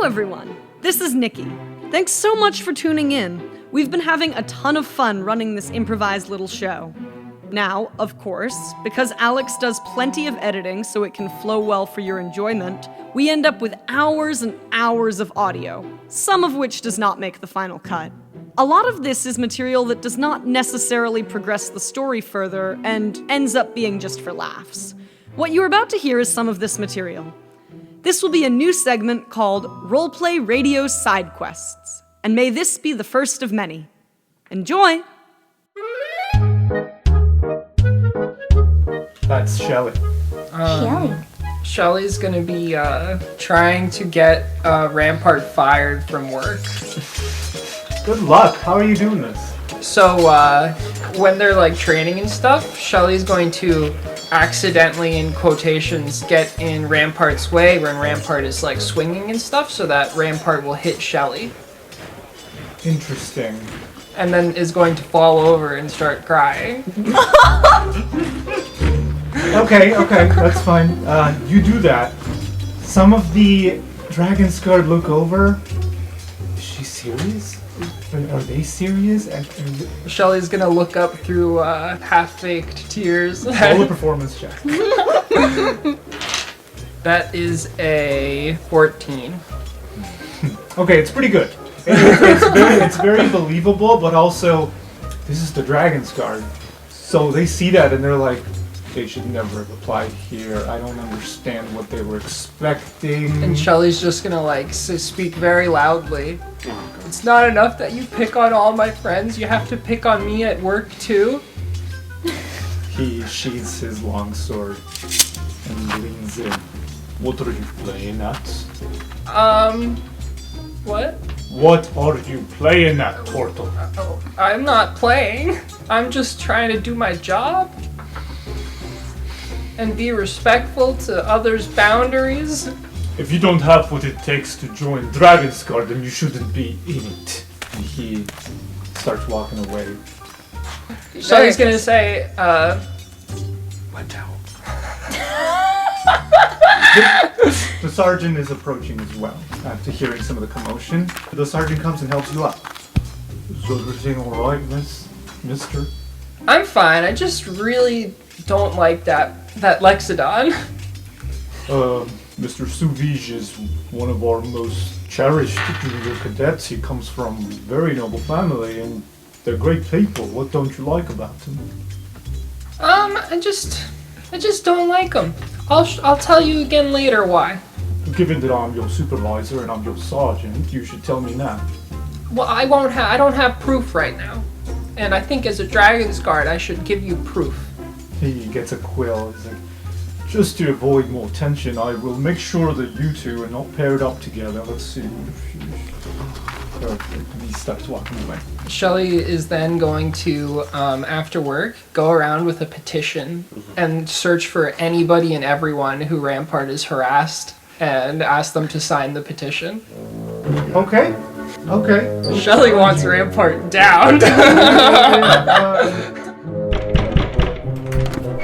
everyone. This is Nikki. Thanks so much for tuning in. We've been having a ton of fun running this improvised little show. Now, of course, because Alex does plenty of editing so it can flow well for your enjoyment, we end up with hours and hours of audio, some of which does not make the final cut. A lot of this is material that does not necessarily progress the story further and ends up being just for laughs. What you're about to hear is some of this material. This will be a new segment called Roleplay Radio Side Quests, and may this be the first of many. Enjoy! That's Shelley. Shelley. Shelley's gonna be trying to get Rampart fired from work. Good luck. How are you doing this? So when they're like training and stuff, Shelley's going to accidentally, in quotations, get in Rampart's way when Rampart is like swinging and stuff, so that Rampart will hit Shelley. Interesting. And then is going to fall over and start crying. Okay, that's fine. You do that. Some of the Dragon's Guard look over. Is she serious? Are they serious? Shelley's gonna look up through half-baked tears. Roll a performance check. That is a 14. Okay, it's pretty good. It's very believable, but also, this is the Dragon's Guard. So they see that and they're like, they should never have applied here. I don't understand what they were expecting. And Shelley's just gonna like speak very loudly. It's not enough that you pick on all my friends, you have to pick on me at work too. He sheathes his long sword and leans in. What are you playing at? What? What are you playing at, Turtle? Oh, I'm not playing. I'm just trying to do my job. And be respectful to others' boundaries. If you don't have what it takes to join Dragon's Guard, then you shouldn't be in it. And he starts walking away. Shelley's gonna say, My towel. The sergeant is approaching as well, after hearing some of the commotion. The sergeant comes and helps you up. Is everything alright, mister? I'm fine, I just really don't like that Lexodon. Mr. Souvige is one of our most cherished junior cadets. He comes from a very noble family, and they're great people. What don't you like about them? I just don't like them. I'll tell you again later why. Given that I'm your supervisor and I'm your sergeant, you should tell me now. Well, I don't have proof right now. And I think as a Dragon's Guard, I should give you proof. He gets a quill. He's like, just to avoid more tension, I will make sure that you two are not paired up together. Let's see. Perfect. And he starts walking away. Shelley is then going to, after work, go around with a petition and search for anybody and everyone who Rampart is harassed and ask them to sign the petition. Okay. Shelley wants Rampart down.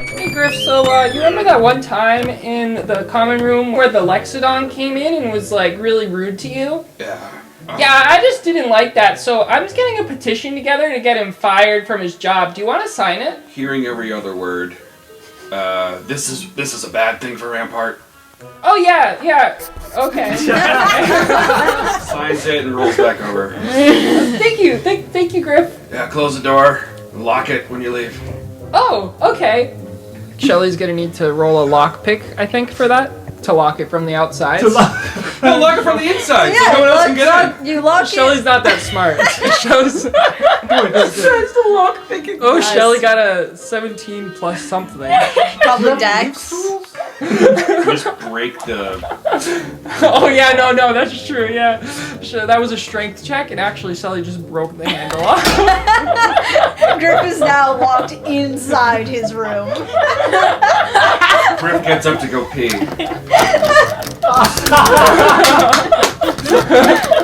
Hey Griff, so you remember that one time in the common room where the Lexodon came in and was like really rude to you? Yeah. Yeah, I just didn't like that, so I'm just getting a petition together to get him fired from his job. Do you want to sign it? Hearing every other word. This is a bad thing for Rampart. Oh yeah, okay. Signs it and rolls back over. Thank you, Griff. Yeah, close the door. And lock it when you leave. Oh, okay. Shelley's gonna need to roll a lockpick, I think, for that. To lock it from the outside. No, lock it from the inside so no one else can get in. You lock Shelley's not that smart. Shelley's... Oh, Nice. Shelley got a 17 plus something. Probably Dex. Just break the... Oh yeah, no, that's true, yeah. That was a strength check, and actually Shelley just broke the handle off. Griff is now locked inside his room. Griff gets up to go pee.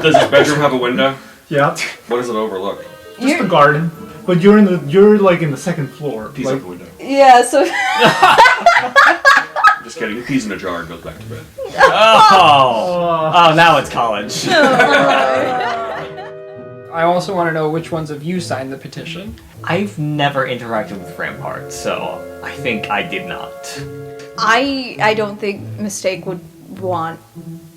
Does his bedroom have a window? Yeah. What does it overlook? Just the garden. But you're like in the second floor. Piece like, of window. Yeah, so Just kidding. Peas in a jar and goes back to bed. Oh, now it's college. I also want to know which ones of you signed the petition. I've never interacted with Rampart, so I think I did not. I don't think Mistake would want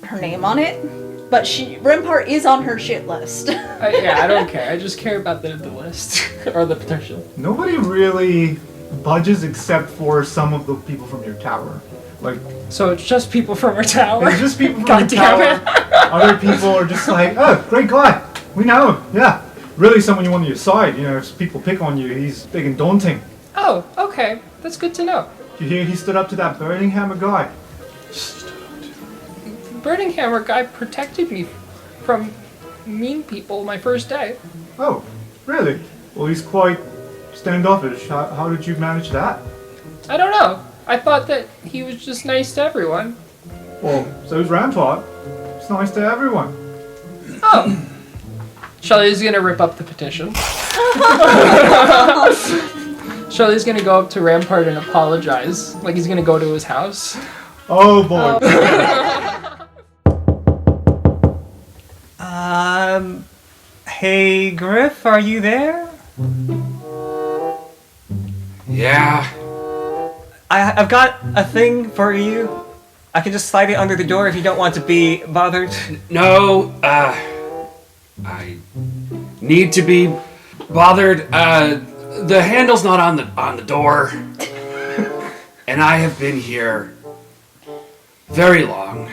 her name on it, but Rampart is on her shit list. Yeah, I don't care. I just care about the list or the petition. Nobody really budges except for some of the people from your tower. Like, So it's just people from our tower. it's just people from God your damn tower. Other people are just like, oh, great guy. We know. Yeah. Really someone you want on your side. You know, if people pick on you, he's big and daunting. Oh, okay. That's good to know. You hear he stood up to that burning hammer guy. Burning Hammer guy protected me from mean people my first day. Oh, really? Well, he's quite standoffish. How did you manage that? I don't know. I thought that he was just nice to everyone. Well, so's Rampart. It's nice to everyone. Oh. Shelley's gonna rip up the petition. Shelley's gonna go up to Rampart and apologize. Like he's gonna go to his house. Oh boy. Hey, Griff, are you there? Yeah. I've got a thing for you. I can just slide it under the door if you don't want to be bothered. No, I need to be bothered. The handle's not on the door. And I have been here very long.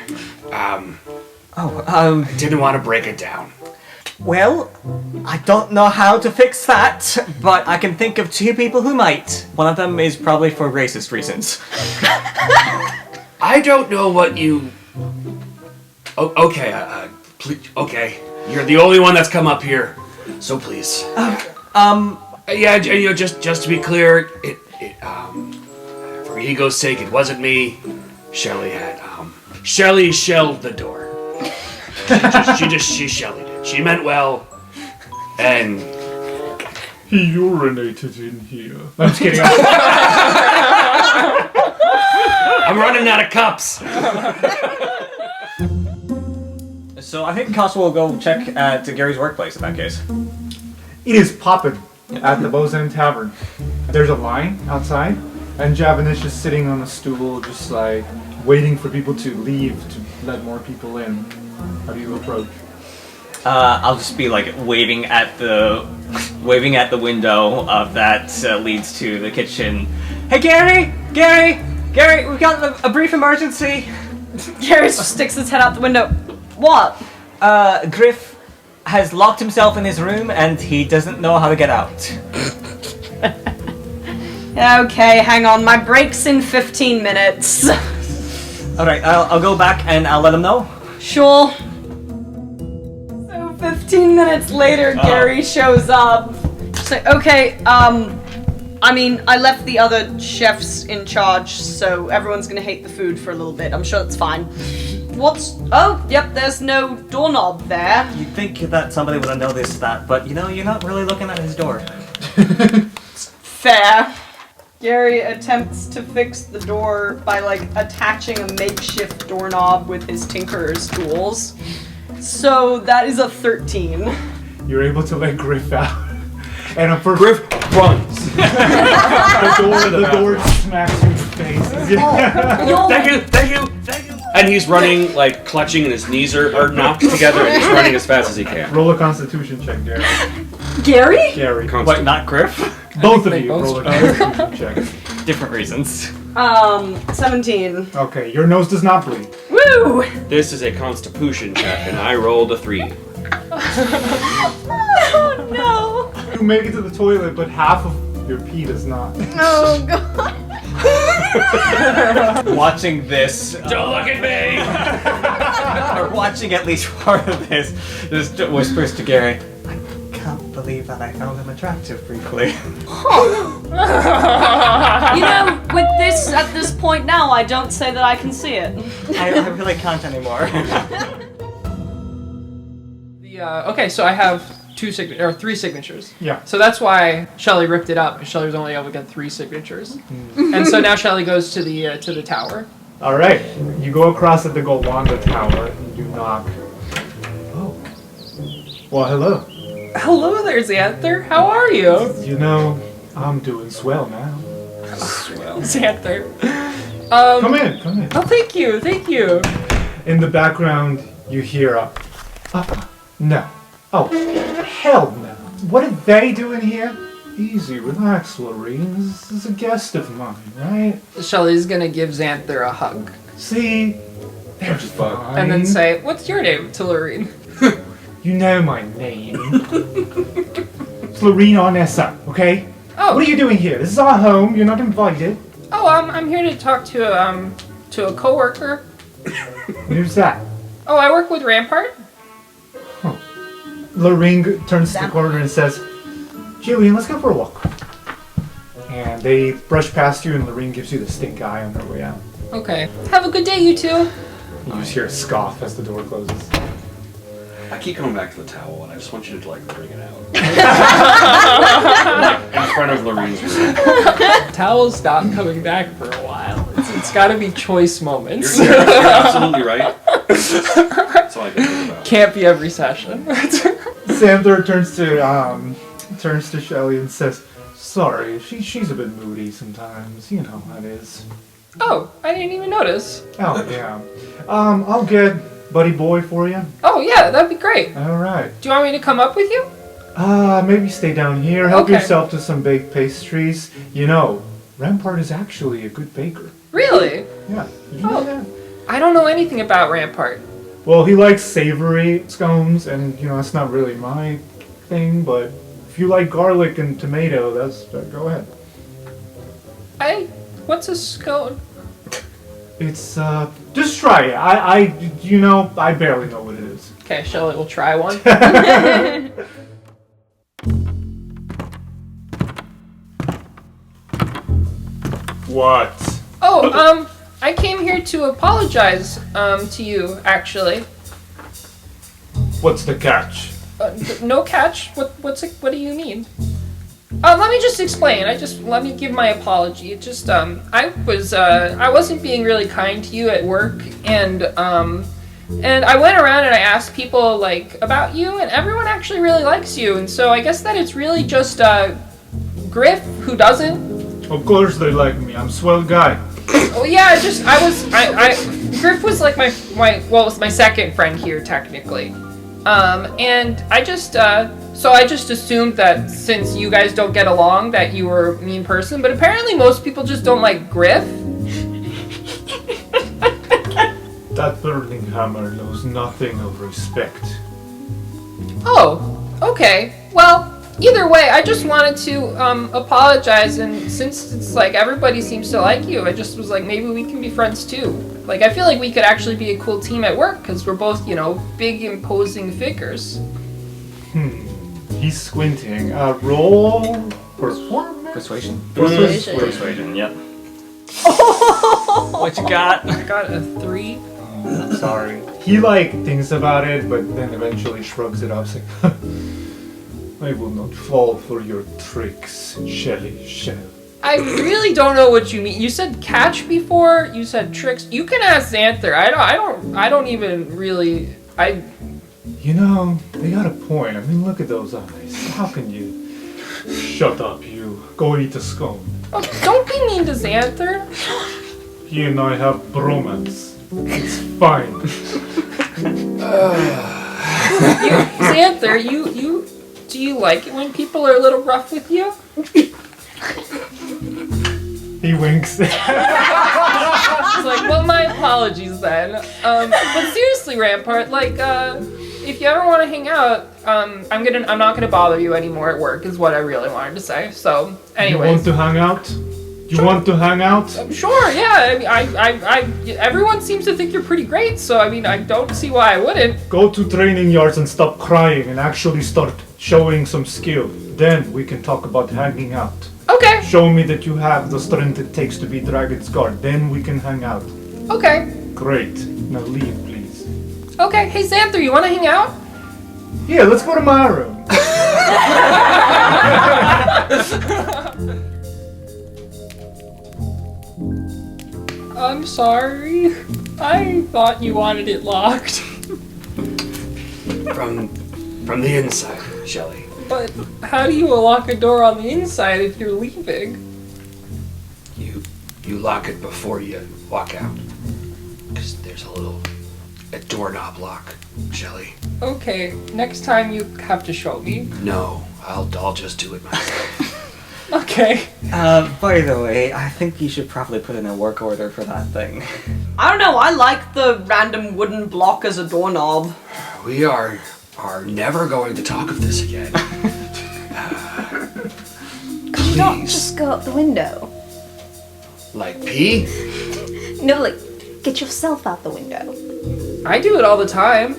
Didn't want to break it down. Well, I don't know how to fix that, but I can think of two people who might. One of them is probably for racist reasons. I don't know what you... okay, please, okay. You're the only one that's come up here, so please. Yeah, you know, just to be clear, for ego's sake, it wasn't me. Shelley Shelley shelled the door. She Shelleyed it. She meant well, and... He urinated in here. I'm just kidding. I'm running out of cups. So I think Costa will go check at Gary's workplace in that case. It is popping at the Bows End Tavern. There's a line outside, and Javanish is sitting on a stool, just like waiting for people to leave to let more people in. How do you approach? I'll just be like waving at the window that leads to the kitchen. Hey, Gary, we've got a brief emergency. Gary sticks his head out the window. What? Griff has locked himself in his room and he doesn't know how to get out. Okay, hang on. My break's in 15 minutes. Alright, I'll go back and I'll let him know. Sure. So 15 minutes later, Gary shows up. She's like, okay, I mean, I left the other chefs in charge, so everyone's gonna hate the food for a little bit. I'm sure that's fine. Oh, yep, there's no doorknob there. You'd think that somebody would have noticed that, but you know, you're not really looking at his door. Fair. Gary attempts to fix the door by, like, attaching a makeshift doorknob with his tinkerer's tools. So that is a 13. You're able to let Griff out. And a first Griff runs. the door smacks you in the face. Thank you. And he's running, like, clutching, and his knees are knocked together, and he's running as fast as he can. Roll a Constitution check, Gary. Gary? Gary. What, not Griff? Both of they you both roll a Constitution check. Different reasons. 17. Okay, your nose does not bleed. Woo! This is a Constitution check, and I rolled a 3. Oh no! You make it to the toilet, but half of your pee does not. Oh god. Watching this, Don't look at me! or watching at least part of this, just whispers to Gary, I can't believe that I found him attractive briefly. You know, with this, at this point now, I don't say that I can see it. I really can't anymore. Okay, so I have 3 signatures. Yeah. So that's why Shelley ripped it up, because Shelley was only able to get 3 signatures. And so now Shelley goes to the tower. All right, you go across at the Golwanda Tower and you knock. Oh. Well, hello. Hello there, Xanther. How are you? You know, I'm doing swell now. Xanther. Come in. Oh, thank you. In the background, you hear no. Oh, hell no. What are they doing here? Easy, relax, Lorene. This is a guest of mine, right? Shelley's gonna give Xanther a hug. See? They're fine. And then say, what's your name to Lorene? You know my name. It's Lorene Arnessa, okay? Oh. What are you doing here? This is our home. You're not invited. Oh, I'm here to talk to a coworker. Who's that? Oh, I work with Rampart. Lorene turns to the corner and says, Julian, let's go for a walk. And they brush past you and Lorene gives you the stink eye on her way out. Okay. Have a good day, you two. You just hear a scoff as the door closes. I keep coming back to the towel, and I just want you to like bring it out. In front of Lorene's room. Towels stop coming back for a while. It's got to be choice moments. You're absolutely right. That's all I can think about. Can't be every session. Xanther turns to Shelley and says, sorry, she's a bit moody sometimes. You know how it is. Oh, I didn't even notice. Oh, yeah. I'll get Buddy Boy for you. Oh, yeah, that'd be great. All right. Do you want me to come up with you? Maybe stay down here. Help Okay. yourself to some baked pastries. You know, Rampart is actually a good baker. Really? Yeah. Did you know that? I don't know anything about Rampart. Well, he likes savory scones, and, you know, that's not really my thing, but if you like garlic and tomato, go ahead. What's a scone? It's, just try it. I barely know what it is. Okay, Shelley will try one. What? Oh, I came here to apologize, to you, actually. What's the catch? No catch? What do you mean? Let me just explain. Let me give my apology. It just, I wasn't being really kind to you at work, and I went around and I asked people, like, about you, and everyone actually really likes you, and so I guess that it's really just, Griff who doesn't. Of course they like me. I'm a swell guy. Oh yeah, Griff was like my second friend here, technically. And I just assumed that since you guys don't get along, that you were a mean person, but apparently most people just don't like Griff. That burning hammer knows nothing of respect. Oh, okay. Well, either way, I just wanted to apologize, and since it's like everybody seems to like you, I just was like, maybe we can be friends too. Like, I feel like we could actually be a cool team at work, because we're both, big, imposing figures. He's squinting. Roll performance? Persuasion. Persuasion. Persuasion, yep. What you got? I got a 3. I'm sorry. He, thinks about it, but then eventually shrugs it off, saying, I will not fall for your tricks, Shelley. I really don't know what you mean. You said catch before. You said tricks. You can ask Xanther. I don't even really. You know, they got a point. I mean, look at those eyes. How can you? Shut up, you. Go eat a scone. Oh, don't be mean to Xanther. He and I have bromance. It's fine. Xanther, do you like it when people are a little rough with you? He winks. It's like, well, my apologies then. But seriously, Rampart, if you ever want to hang out, I'm not gonna bother you anymore at work, is what I really wanted to say. So, anyways. You want to hang out? You want to hang out? Sure, yeah. I mean, everyone seems to think you're pretty great, so I mean, I don't see why I wouldn't. Go to training yards and stop crying and actually start showing some skill. Then we can talk about hanging out. Okay. Show me that you have the strength it takes to be Dragon's Guard. Then we can hang out. Okay. Great. Now leave, please. Okay. Hey, Xanther, you want to hang out? Yeah, let's go to my room. I'm sorry. I thought you wanted it locked. From the inside, Shelley. But how do you lock a door on the inside if you're leaving? You lock it before you walk out. Because there's a doorknob lock, Shelley. Okay, next time you have to show me. No, I'll just do it myself. Okay. By the way, I think you should probably put in a work order for that thing. I don't know, I like the random wooden block as a doorknob. We are never going to talk of this again. Could you not just go out the window? Like pee? No, like, get yourself out the window. I do it all the time.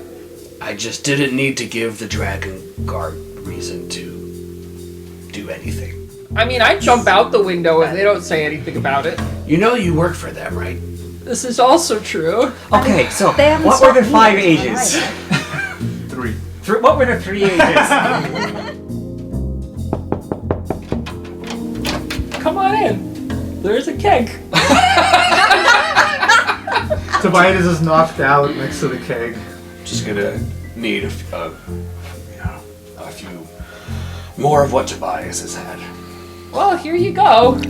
I just didn't need to give the Dragon Guard reason to do anything. I mean, I jump out the window and they don't say anything about it. You know you work for them, right? This is also true. Okay, so They haven't what were the stopped 5 me from ages? either. 3. What were the 3 ages? Come on in. There's a keg. Tobias is knocked out next to the keg. Just gonna need a few more of what Tobias has had. Well, here you go.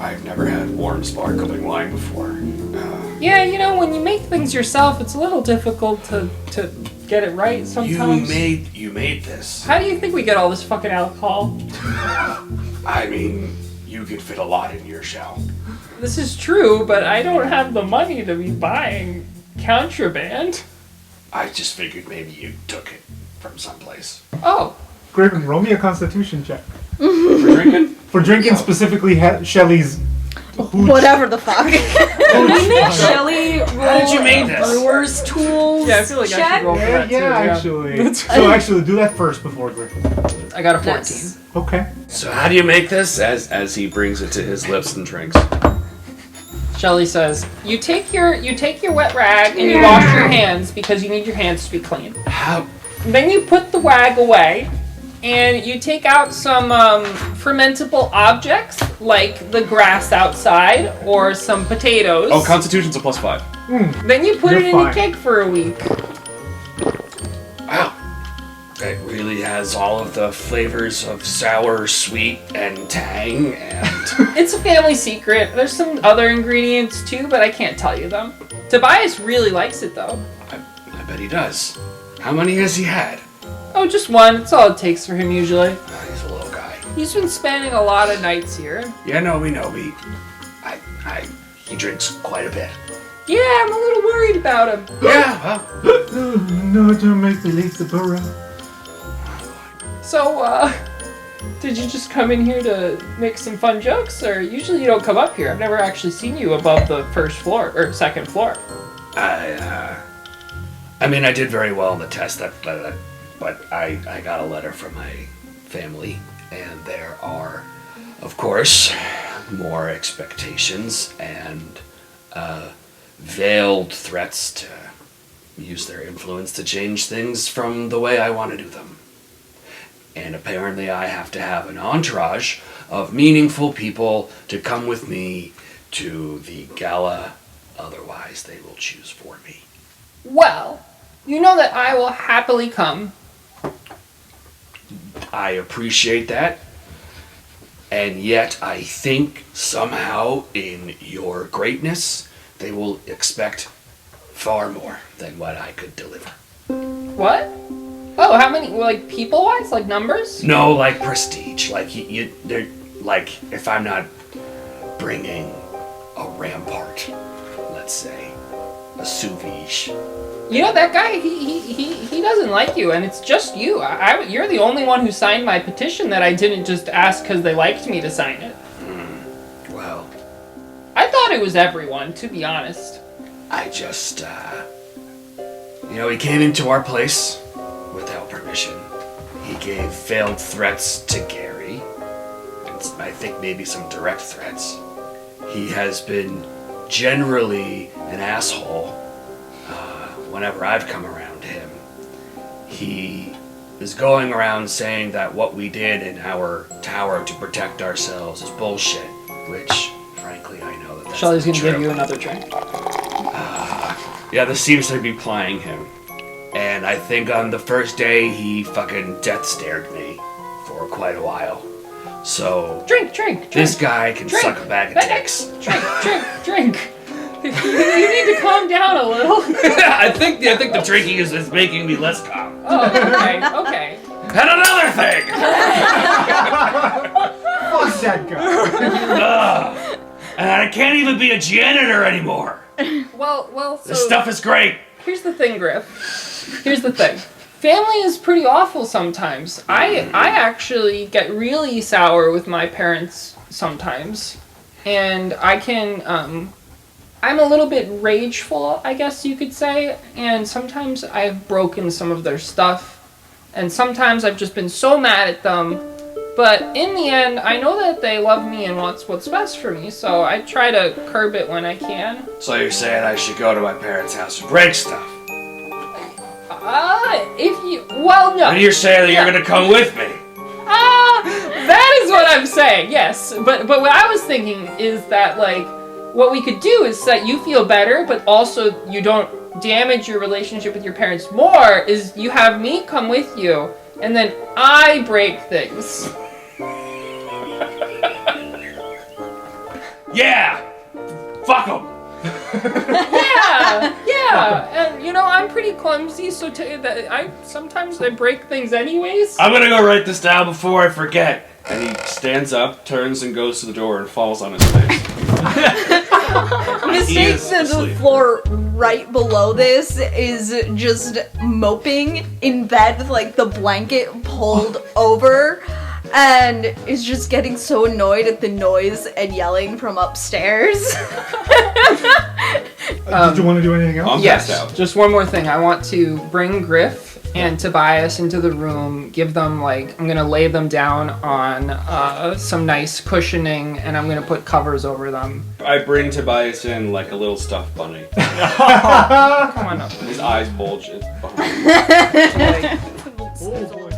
I've never had warm sparkling wine before. Yeah, you know, when you make things yourself, it's a little difficult to get it right sometimes. You made this. How do you think we get all this fucking alcohol? I mean, you could fit a lot in your shell. This is true, but I don't have the money to be buying contraband. I just figured maybe you took it from someplace. Oh, Griffin, roll me a constitution check. For drinking? For drinking specifically Shelley's hooch. Whatever the fuck. Can we make Shelley roll How did you make a this? brewer's tools yeah, I feel like I check? should roll for that too. Actually. So actually, do that first before Griffin. I got a 14. Nice. Okay. So how do you make this? As he brings it to his lips and drinks. Shelley says, you take your wet rag and you wash your hands because you need your hands to be clean. How? Then you put the rag away and you take out some fermentable objects like the grass outside or some potatoes. Oh, Constitution's a +5. Then you put You're it in fine. a keg for a week. Wow. It really has all of the flavors of sour, sweet, and tang, and... It's a family secret. There's some other ingredients too, but I can't tell you them. Tobias really likes it though. I bet he does. How many has he had? Oh, just one. It's all it takes for him usually. He's a little guy. He's been spending a lot of nights here. Yeah, no, we know. He drinks quite a bit. Yeah, I'm a little worried about him. Yeah, well, No, don't make me leave the burrow. So, did you just come in here to make some fun jokes? Or usually you don't come up here. I've never actually seen you above the first floor, or second floor. I mean, I did very well on the test, but I got a letter from my family, and there are, of course, more expectations and veiled threats to use their influence to change things from the way I want to do them. And apparently I have to have an entourage of meaningful people to come with me to the gala, otherwise they will choose for me. Well, you know that I will happily come. I appreciate that, and yet I think somehow in your greatness, they will expect far more than what I could deliver. What? Oh, how many? Like people-wise? Like numbers? No, like prestige. Like they're like if I'm not bringing a rampart, let's say, a sous vide. You know that guy? He doesn't like you, and it's just you. You're the only one who signed my petition that I didn't just ask because they liked me to sign it. Well, I thought it was everyone, to be honest. I just, he came into our place without permission. He gave veiled threats to Gary, and I think maybe some direct threats. He has been generally an asshole whenever I've come around him. He is going around saying that what we did in our tower to protect ourselves is bullshit, which, frankly, I know that Shelley's gonna True. give you another drink. Yeah, this seems to be plying him. And I think on the first day, he fucking death stared me for quite a while. So, Drink. this guy can Drink. suck a bag of dicks. Drink. You need to calm down a little. I think the drinking is making me less calm. Oh, okay. And another thing! Fuck that guy. And I can't even be a janitor anymore. Well, so This stuff is great. here's the thing, Griff. Here's the thing. Family is pretty awful sometimes. I actually get really sour with my parents sometimes. And I can, I'm a little bit rageful, I guess you could say. And sometimes I've broken some of their stuff. And sometimes I've just been so mad at them. But in the end, I know that they love me and wants what's best for me. So I try to curb it when I can. So you're saying I should go to my parents' house and break stuff? No. And you're saying that you're gonna come with me? That is what I'm saying, yes. But what I was thinking is that, like, what we could do is that you feel better, but also you don't damage your relationship with your parents more, is you have me come with you, and then I break things. Yeah! Fuck them! Yeah, and you know, I'm pretty clumsy, so sometimes I break things anyways. I'm gonna go write this down before I forget. And he stands up, turns and goes to the door and falls on his face. Mistake is the asleep. floor right below this is just moping in bed with like the blanket pulled over and is just getting so annoyed at the noise and yelling from upstairs. Did you want to do anything else? I'm Yes, passed out. just one more thing. I want to bring Griff and Tobias into the room, give them, like, I'm gonna lay them down on some nice cushioning, and I'm gonna put covers over them. I bring Tobias in like a little stuffed bunny. Come on up. His eyes bulge. Oh, boy.